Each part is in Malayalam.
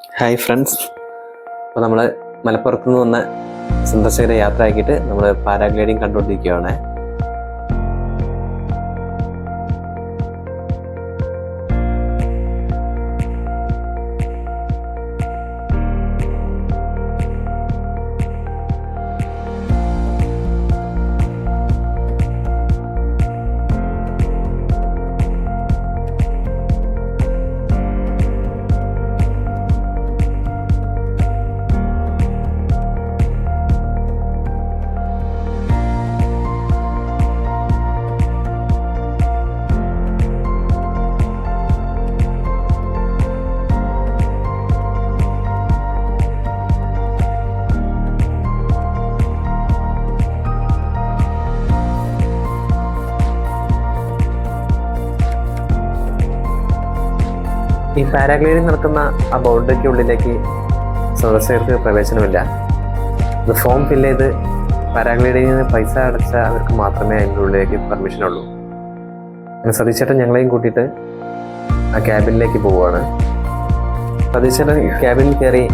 ഹായ് ഫ്രണ്ട്സ്, അപ്പോൾ നമ്മൾ മലപ്പുറത്ത് നിന്ന് വന്ന സന്ദർശകരെ യാത്രയാക്കിയിട്ട് നമ്മൾ പാരാഗ്ലൈഡിങ് കണ്ടുകൊണ്ടിരിക്കുകയാണ്. ഈ പാരാഗ്ലൈഡിങ് നടക്കുന്ന ആ ബൗണ്ടറിക്ക് ഉള്ളിലേക്ക് സന്ദർശകർക്ക് പ്രവേശനമില്ല. ഇത് ഫോം ഫില്ല് ചെയ്ത് പാരാഗ്ലൈഡിങ്ങിന് പൈസ അടച്ച അവർക്ക് മാത്രമേ അതിൻ്റെ ഉള്ളിലേക്ക് പെർമിഷൻ ഉള്ളൂ. അങ്ങനെ സതീശേട്ടൻ ഞങ്ങളെയും കൂട്ടിയിട്ട് ആ ക്യാബിനിലേക്ക് പോവുകയാണ്. സതീശേട്ടൻ ക്യാബിനിൽ കയറി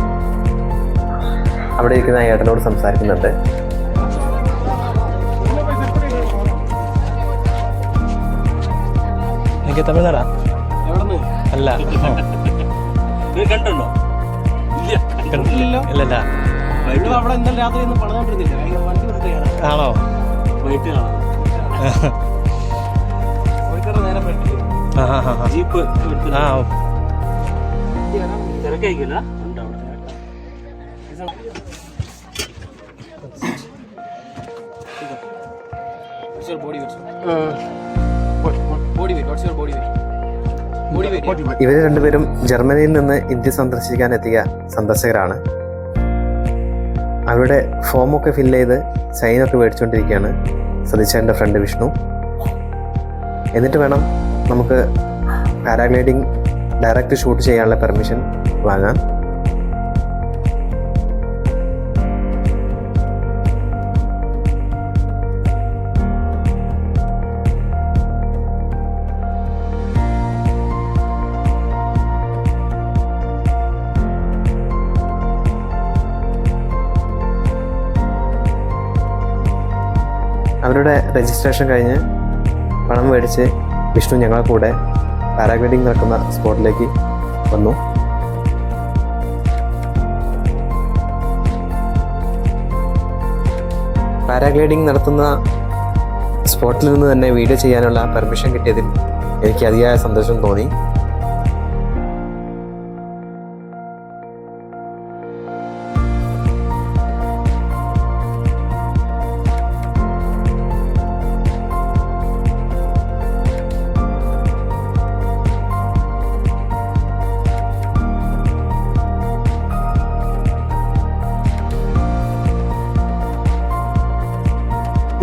അവിടെ ഇരിക്കുന്ന ആ ഏട്ടനോട് സംസാരിക്കുന്നുണ്ട്. എനിക്ക് തമിഴ്നാടാ അല്ല കണ്ടോ? ഇല്ലല്ല അവിടെ ഇന്നലെ രാത്രി ഒന്നും പണിതോണ്ടിരുന്നില്ല. വണ്ടി വൃത്തിയാണ്. ആണോ? വൈകിട്ട് കാണാം. ആ ജീപ്പ് ആ തിരക്കായിക്കില്ല. ഇവർ രണ്ടുപേരും ജർമ്മനിയിൽ നിന്ന് ഇന്ത്യ സന്ദർശിക്കാൻ എത്തിയ സന്ദർശകരാണ്. അവരുടെ ഫോമൊക്കെ ഫില്ല് ചെയ്ത് സൈനൊക്കെ മേടിച്ചുകൊണ്ടിരിക്കുകയാണ് സതീശേട്ടൻ്റെ ഫ്രണ്ട് വിഷ്ണു. എന്നിട്ട് വേണം നമുക്ക് പാരാഗ്ലൈഡിങ് ഡയറക്റ്റ് ഷൂട്ട് ചെയ്യാനുള്ള പെർമിഷൻ വാങ്ങാൻ. അവരുടെ രജിസ്ട്രേഷൻ കഴിഞ്ഞ് പണം മേടിച്ച് വിഷ്ണു ഞങ്ങളെ കൂടെ പാരാഗ്ലൈഡിങ് നടക്കുന്ന സ്പോട്ടിലേക്ക് വന്നു. പാരാഗ്ലൈഡിങ് നടത്തുന്ന സ്പോട്ടിൽ നിന്ന് തന്നെ വീഡിയോ ചെയ്യാനുള്ള പെർമിഷൻ കിട്ടിയതിൽ എനിക്ക് അതിയായ സന്തോഷം തോന്നി.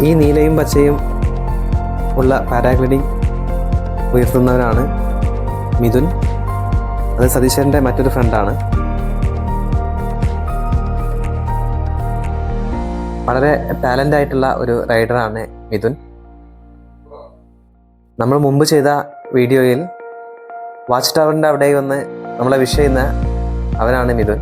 ഈ നീലയും പച്ചയും ഉള്ള പാരാഗ്ലൈഡിങ് ഉയർത്തുന്നവനാണ് മിഥുൻ. അത് സതീശൻ്റെ മറ്റൊരു ഫ്രണ്ടാണ്. വളരെ ടാലൻ്റ് ആയിട്ടുള്ള ഒരു റൈഡറാണ് മിഥുൻ. നമ്മൾ മുമ്പ് ചെയ്ത വീഡിയോയിൽ വാച്ച് ടവറിൻ്റെ അവിടെ വന്ന് നമ്മളെ വിഷ് ചെയ്യുന്ന അവനാണ് മിഥുൻ.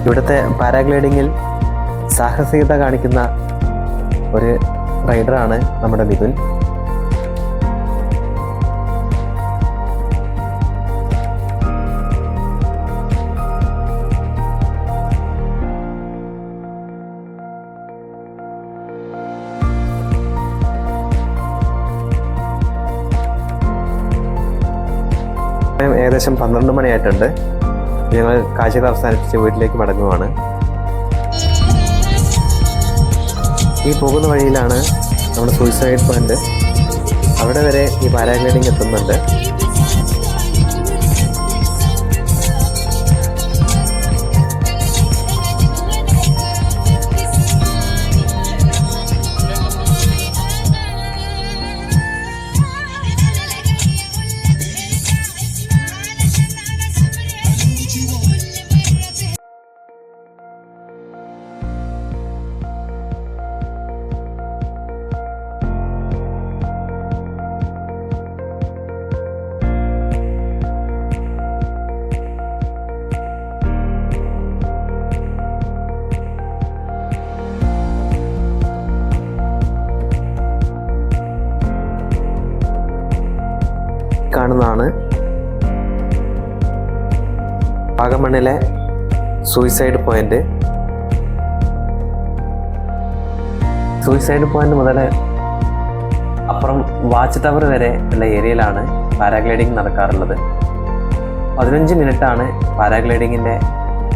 ഇവിടുത്തെ പാരാഗ്ലൈഡിങ്ങിൽ സാഹസികത കാണിക്കുന്ന ഒരു റൈഡറാണ് നമ്മുടെ മിഥുൻ. ഏകദേശം 12 മണിയായിട്ടുണ്ട്. ഞങ്ങൾ കാഴ്ചകൾ അവസാനിപ്പിച്ച് വീട്ടിലേക്ക് മടങ്ങുവാണ്. ഈ പോകുന്ന വഴിയിലാണ് നമ്മുടെ സൂയിസൈഡ് പോയിന്റ്. അവിടെ വരെ ഈ പാരാഗ്ലൈഡിങ് എത്തുന്നുണ്ട്. കാണുന്നതാണ് വാഗമണ്ണിലെ സൂയിസൈഡ് പോയിന്റ്. സൂയിസൈഡ് പോയിന്റ് മുതൽ അപ്പുറം വാച്ച് ടവർ വരെ ഉള്ള ഏരിയയിലാണ് പാരാഗ്ലൈഡിങ് നടക്കാറുള്ളത്. 15 മിനിറ്റാണ് പാരാഗ്ലൈഡിങ്ങിൻ്റെ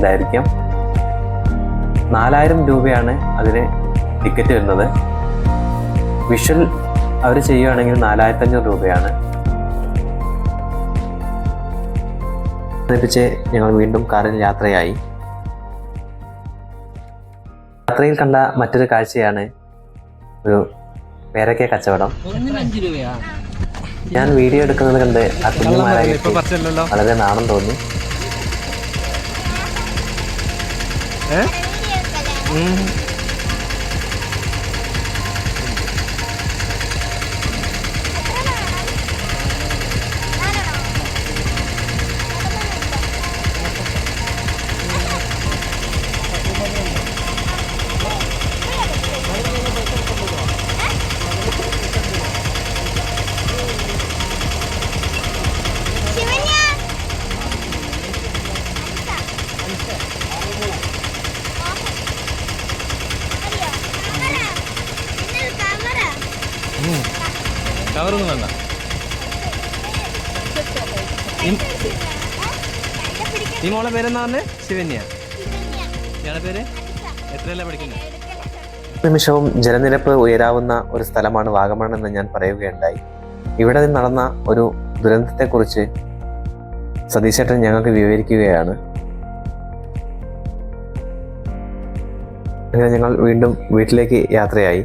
ദൈർഘ്യം. 4000 രൂപയാണ് അതിന് ടിക്കറ്റ് വരുന്നത്. വിഷ്വൽ അവർ ചെയ്യുകയാണെങ്കിൽ 4500 രൂപയാണ്. പ്പിച്ച് ഞങ്ങൾ വീണ്ടും കാറിൽ യാത്രയായി. യാത്രയിൽ കണ്ട മറ്റൊരു കാഴ്ചയാണ് ഒരു പേരക്ക കച്ചവടം. ഞാൻ വീഡിയോ എടുക്കുന്നത് കണ്ട് ആ കുഞ്ഞുമാരായിട്ട് വളരെ നാണം തോന്നി. കവറൊന്നും വേണ്ട. ഈ മോളെ പേരെന്താ പറഞ്ഞേ? ശിവന്യ. ഇയാളുടെ പേര്? എത്രയല്ല പഠിക്കുന്നത്? നിമിഷവും ജലനിരപ്പ് ഉയരാവുന്ന ഒരു സ്ഥലമാണ് വാഗമൺ എന്ന് ഞാൻ പറയുകയുണ്ടായി. ഇവിടെ നടന്ന ഒരു ദുരന്തത്തെക്കുറിച്ച് സതീശേട്ടൻ ഞങ്ങൾക്ക് വിവരിക്കുകയാണ്. അങ്ങനെ ഞങ്ങൾ വീണ്ടും വീട്ടിലേക്ക് യാത്രയായി.